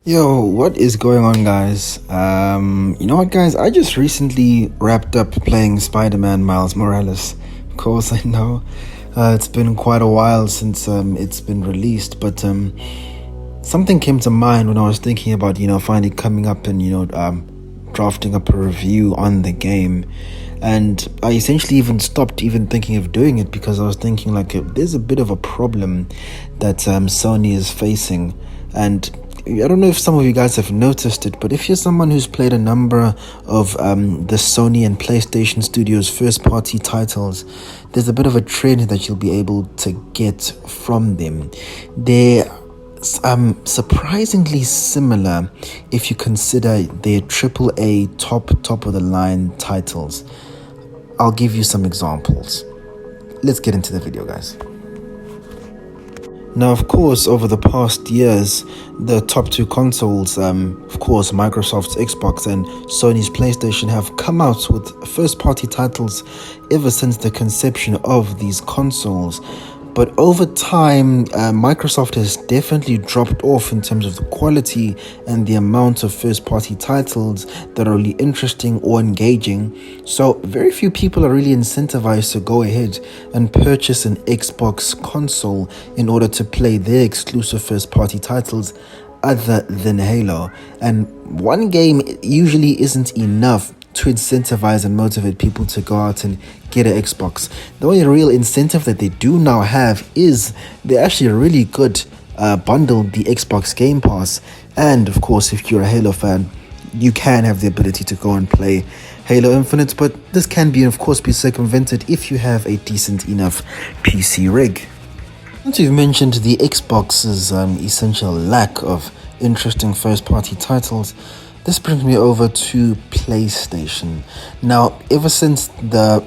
Yo, what is going on, guys? You know what, guys? I just recently wrapped up playing Spider-Man Miles Morales. Of course, I know it's been quite a while since it's been released, but something came to mind when I was thinking about, finally coming up and, drafting up a review on the game. And I essentially even stopped even thinking of doing it because I was thinking there's a bit of a problem that Sony is facing. And I don't know if some of you guys have noticed it, but if you're someone who's played a number of the Sony and PlayStation Studios first-party titles, there's a bit of a trend that you'll be able to get from them. They're surprisingly similar if you consider their AAA top-of-the-line titles. I'll give you some examples. Let's get into the video, guys. Now, of course, over the past years, the top two consoles, of course, Microsoft's Xbox and Sony's PlayStation, have come out with first-party titles ever since the conception of these consoles. But over time, Microsoft has definitely dropped off in terms of the quality and the amount of first-party titles that are really interesting or engaging. So very few people are really incentivized to go ahead and purchase an Xbox console in order to play their exclusive first-party titles other than Halo. And one game usually isn't enough to incentivize and motivate people to go out and get an Xbox. The only real incentive that they do now have is they're actually a really good bundle, the Xbox Game Pass. And of course, if you're a Halo fan, you can have the ability to go and play Halo Infinite, but this can be, of course, be circumvented if you have a decent enough PC rig. Once you've mentioned the Xbox's essential lack of interesting first-party titles, this brings me over to PlayStation. Now, ever since the,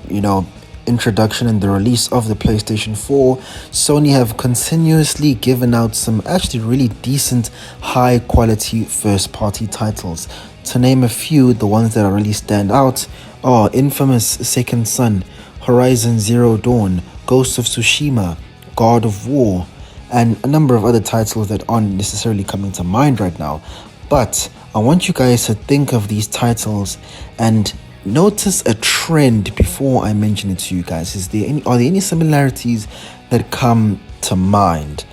introduction and the release of the PlayStation 4, Sony have continuously given out some actually really decent, high-quality first-party titles. To name a few, the ones that really stand out are infamous Second Son, Horizon Zero Dawn, Ghost of Tsushima, God of War, and a number of other titles that aren't necessarily coming to mind right now. But I want you guys to think of these titles and notice a trend before I mention it to you guys. Are there any similarities that come to mind?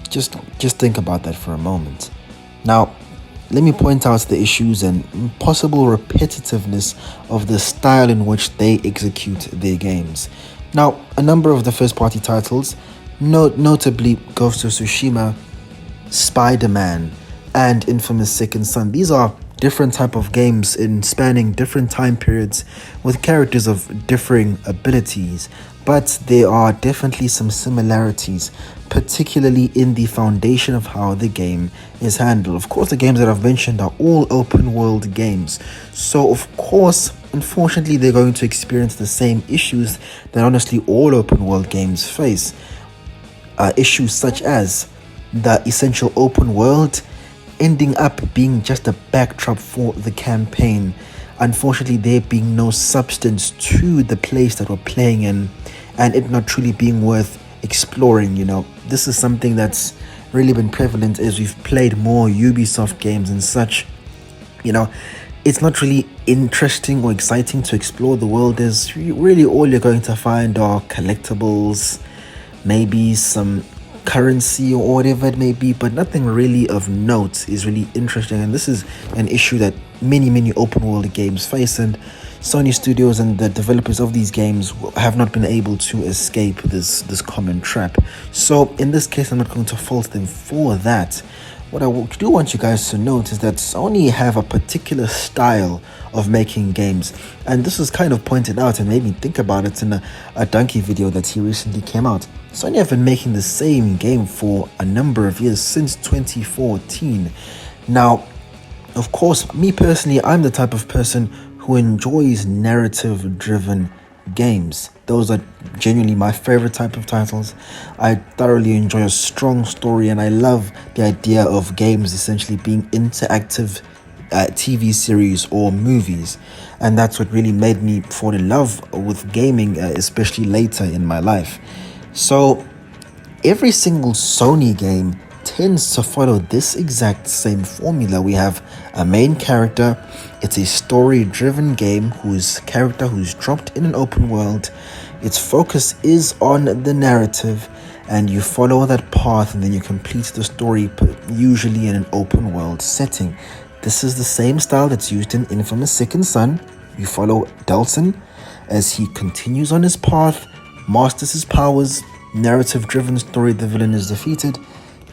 Just think about that for a moment. Now, let me point out the issues and possible repetitiveness of the style in which they execute their games. Now, a number of the first-party titles, notably Ghost of Tsushima, SpiderMan, and infamous Second Son. These are different type of games in spanning different time periods with characters of differing abilities, but there are definitely some similarities, particularly in the foundation of how the game is handled. Of course, the games that I've mentioned are all open world games, so of course, unfortunately, they're going to experience the same issues that honestly all open world games face. Issues such as the essential open world ending up being just a backdrop for the campaign. Unfortunately, there being no substance to the place that we're playing in, and it not truly being worth exploring. This is something that's really been prevalent as we've played more Ubisoft games and such. It's not really interesting or exciting to explore the world. As really all you're going to find are collectibles, maybe some currency or whatever it may be, but nothing really of note is really interesting. And this is an issue that many open world games face, and Sony Studios and the developers of these games have not been able to escape this common trap. So in this case, I'm not going to fault them for that. What I do want you guys to note is that Sony have a particular style of making games, and this was kind of pointed out and made me think about it in a Donkey video that he recently came out. Sony have been making the same game for a number of years, since 2014. Now, of course, me personally, I'm the type of person who enjoys narrative-driven games. Those are genuinely my favorite type of titles. I thoroughly enjoy a strong story, and I love the idea of games essentially being interactive TV series or movies, and that's what really made me fall in love with gaming, especially later in my life. So every single Sony game tends to follow this exact same formula. We have a main character. It's a story-driven game whose dropped in an open world. Its focus is on the narrative, and you follow that path and then you complete the story, usually in an open world setting. This is the same style that's used in Infamous Second Son. You follow Dalton as he continues on his path, masters his powers, narrative-driven story, the villain is defeated,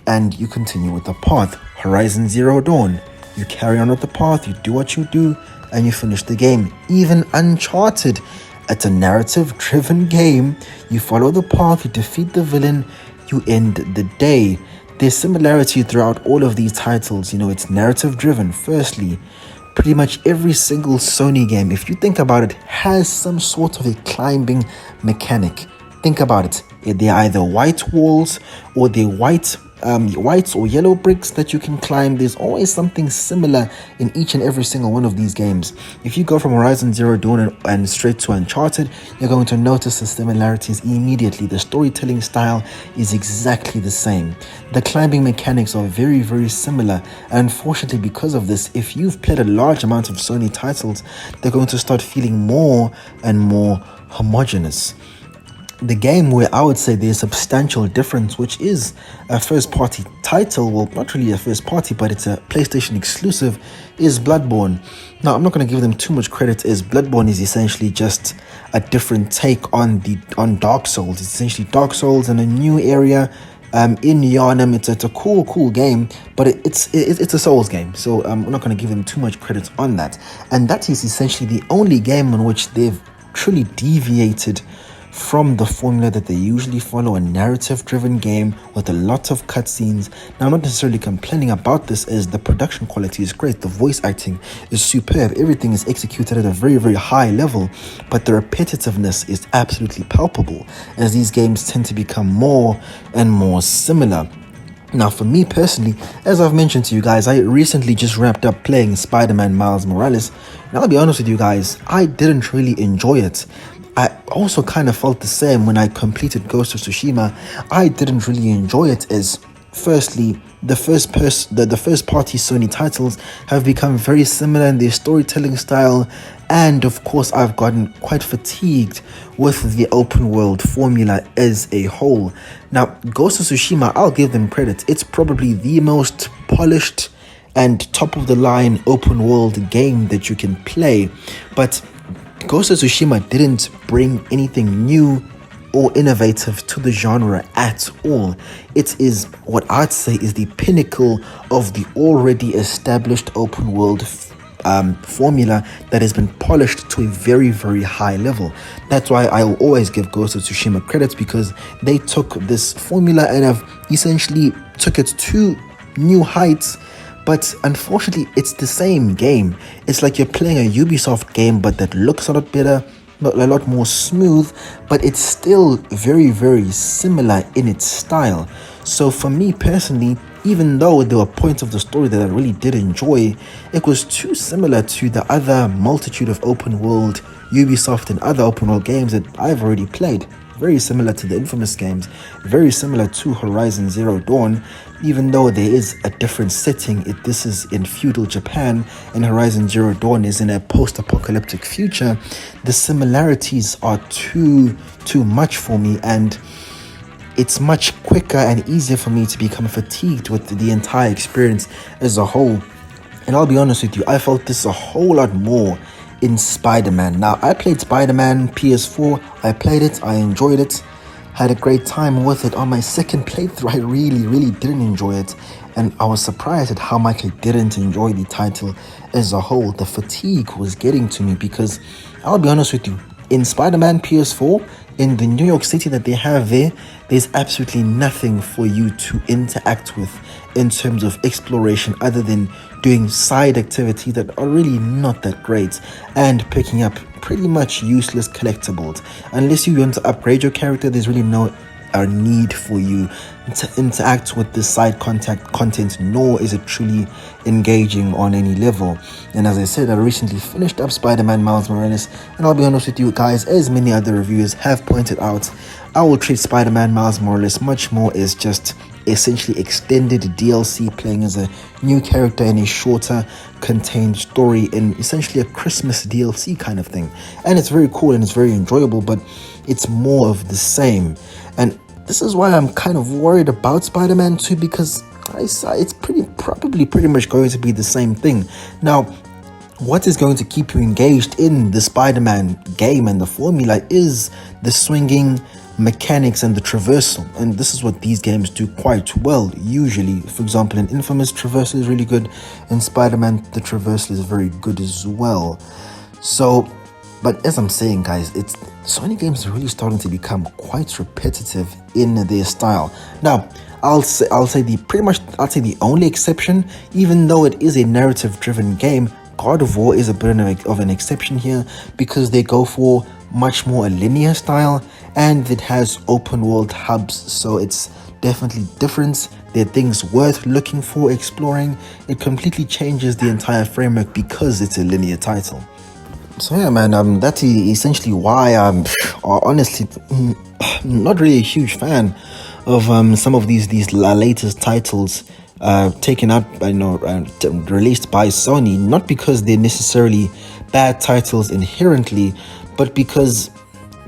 and you continue with the path. Horizon Zero Dawn, you carry on with the path, you do what you do, and you finish the game. Even Uncharted, it's a narrative-driven game. You follow the path, you defeat the villain, you end the day. There's similarity throughout all of these titles. It's narrative-driven. Firstly, pretty much every single Sony game, if you think about it, has some sort of a climbing mechanic. Think about it. They're either white walls or they're white or yellow bricks that you can climb. There's always something similar in each and every single one of these games. If you go from Horizon Zero Dawn and straight to Uncharted, you're going to notice the similarities immediately. The storytelling style is exactly the same. The climbing mechanics are very, very similar. And unfortunately, because of this, if you've played a large amount of Sony titles, they're going to start feeling more and more homogeneous. The game where I would say there's substantial difference, which is a first-party title, well, not really a first-party, but it's a PlayStation exclusive, is Bloodborne. Now, I'm not going to give them too much credit, as Bloodborne is essentially just a different take on Dark Souls. It's essentially Dark Souls in a new area in Yharnam. It's a cool game, but it's a Souls game, so I'm not going to give them too much credit on that. And that is essentially the only game in which they've truly deviated from the formula that they usually follow, a narrative-driven game with a lot of cutscenes. Now, I'm not necessarily complaining about this, as the production quality is great, the voice acting is superb, everything is executed at a very, very high level, but the repetitiveness is absolutely palpable, as these games tend to become more and more similar. Now, for me personally, as I've mentioned to you guys, I recently just wrapped up playing SpiderMan Miles Morales, and I'll be honest with you guys, I didn't really enjoy it. I also kind of felt the same when I completed Ghost of Tsushima. I didn't really enjoy it, as firstly, the first party Sony titles have become very similar in their storytelling style, and of course I've gotten quite fatigued with the open world formula as a whole. Now, Ghost of Tsushima, I'll give them credit, it's probably the most polished and top of the line open world game that you can play, but Ghost of Tsushima didn't bring anything new or innovative to the genre at all. It is what I'd say is the pinnacle of the already established open world formula that has been polished to a very, very high level. That's why I will always give Ghost of Tsushima credits, because they took this formula and have essentially took it to new heights. But unfortunately, it's the same game. It's like you're playing a Ubisoft game, but that looks a lot better, a lot more smooth, but it's still very, very similar in its style. So for me personally, even though there were points of the story that I really did enjoy, it was too similar to the other multitude of open world Ubisoft and other open world games that I've already played. Very similar to the Infamous games, very similar to Horizon Zero Dawn, even though there is a different setting. This is in feudal Japan, and Horizon Zero Dawn is in a post-apocalyptic future. The similarities are too much for me, and it's much quicker and easier for me to become fatigued with the entire experience as a whole. And I'll be honest with you, I felt this a whole lot more in SpiderMan. Now, I played SpiderMan PS4, I played it, I enjoyed it, had a great time with it. On my second playthrough, I really didn't enjoy it, and I was surprised at how much I didn't enjoy the title as a whole. The fatigue was getting to me, because I'll be honest with you, in SpiderMan PS4, in the New York City that they have there's absolutely nothing for you to interact with in terms of exploration, other than doing side activities that are really not that great and picking up pretty much useless collectibles. Unless you want to upgrade your character, there's really no need for you to interact with the side content, nor is it truly engaging on any level. And as I said, I recently finished up Spider-Man Miles Morales, and I'll be honest with you guys, as many other reviewers have pointed out, I will treat Spider-Man Miles Morales much more as just essentially extended DLC, playing as a new character in a shorter contained story in essentially a Christmas DLC kind of thing. And it's very cool and it's very enjoyable, but it's more of the same. And this is why I'm kind of worried about Spider-Man 2, because it's probably pretty much going to be the same thing. Now, what is going to keep you engaged in the Spider-Man game and the formula is the swinging mechanics and the traversal, and this is what these games do quite well usually. For example, in Infamous, traversal is really good. In Spider-Man, the traversal is very good as well. So, but as I'm saying, guys, Sony games are really starting to become quite repetitive in their style. Now, I'll say the only exception, even though it is a narrative-driven game, God of War is a bit of an exception here, because they go for much more a linear style, and it has open world hubs, so it's definitely different. There are things worth looking for, exploring. It completely changes the entire framework because it's a linear title. So yeah, man, that's essentially why I'm honestly not really a huge fan of some of these latest titles taken up, released by Sony. Not because they're necessarily bad titles inherently, but because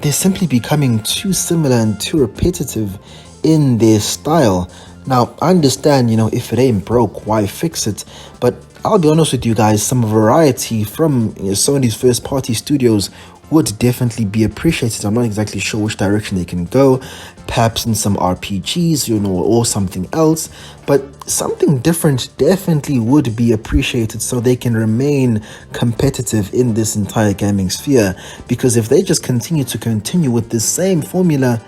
they're simply becoming too similar and too repetitive in their style. Now, I understand, if it ain't broke, why fix it? But I'll be honest with you guys, some variety from Sony's first party studios would definitely be appreciated. I'm not exactly sure which direction they can go, perhaps in some RPGs, or something else, but something different definitely would be appreciated so they can remain competitive in this entire gaming sphere. Because if they just continue with the same formula,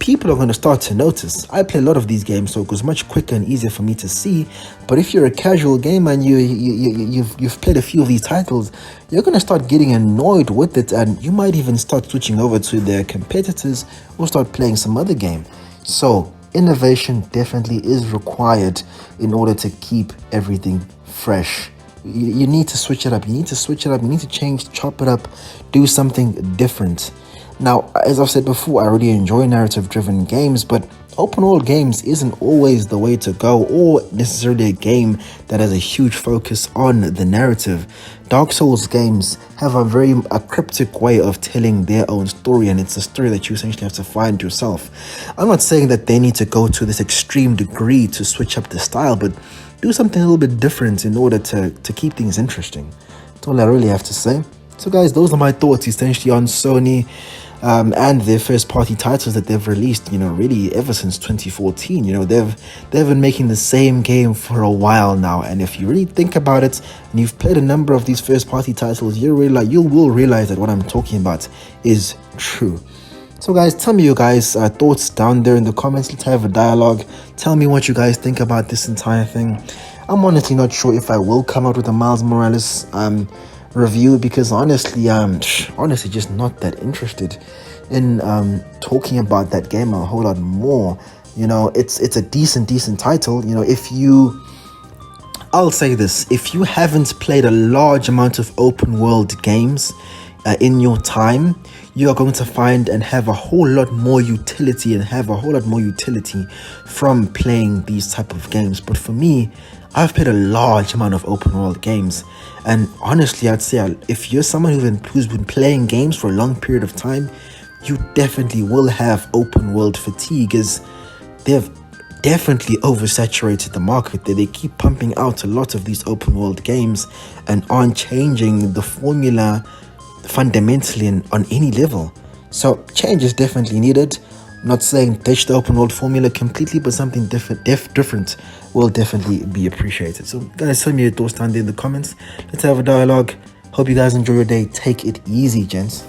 people are going to start to notice. I play a lot of these games, so it goes much quicker and easier for me to see. But if you're a casual gamer and you've played a few of these titles, you're going to start getting annoyed with it, and you might even start switching over to their competitors or start playing some other game. So innovation definitely is required in order to keep everything fresh. You need to switch it up. You need to change, chop it up, do something different. Now, as I've said before, I really enjoy narrative-driven games, but open world games isn't always the way to go, or necessarily a game that has a huge focus on the narrative. Dark Souls games have a cryptic way of telling their own story, and it's a story that you essentially have to find yourself. I'm not saying that they need to go to this extreme degree to switch up the style, but do something a little bit different in order to keep things interesting. That's all I really have to say. So guys, those are my thoughts essentially on Sony and their first party titles that they've released, really ever since 2014. They've been making the same game for a while now, and if you really think about it and you've played a number of these first party titles, you will realize that what I'm talking about is true. So guys, tell me your guys' thoughts down there in the comments. Let's have a dialogue. Tell me what you guys think about this entire thing. I'm honestly not sure if I will come out with a Miles Morales review, because honestly I'm just not that interested in talking about that game a whole lot more. It's a decent title. I'll say this: if you haven't played a large amount of open world games in your time, you are going to find and have a whole lot more utility from playing these type of games. But for me, I've played a large amount of open world games, and honestly, I'd say if you're someone who's been playing games for a long period of time, you definitely will have open world fatigue, as they've definitely oversaturated the market. They keep pumping out a lot of these open world games and aren't changing the formula fundamentally on any level. So change is definitely needed. I'm not saying ditch the open world formula completely, but something different will definitely be appreciated. So guys, tell me your thoughts down there in the comments. Let's have a dialogue. Hope you guys enjoy your day. Take it easy, gents.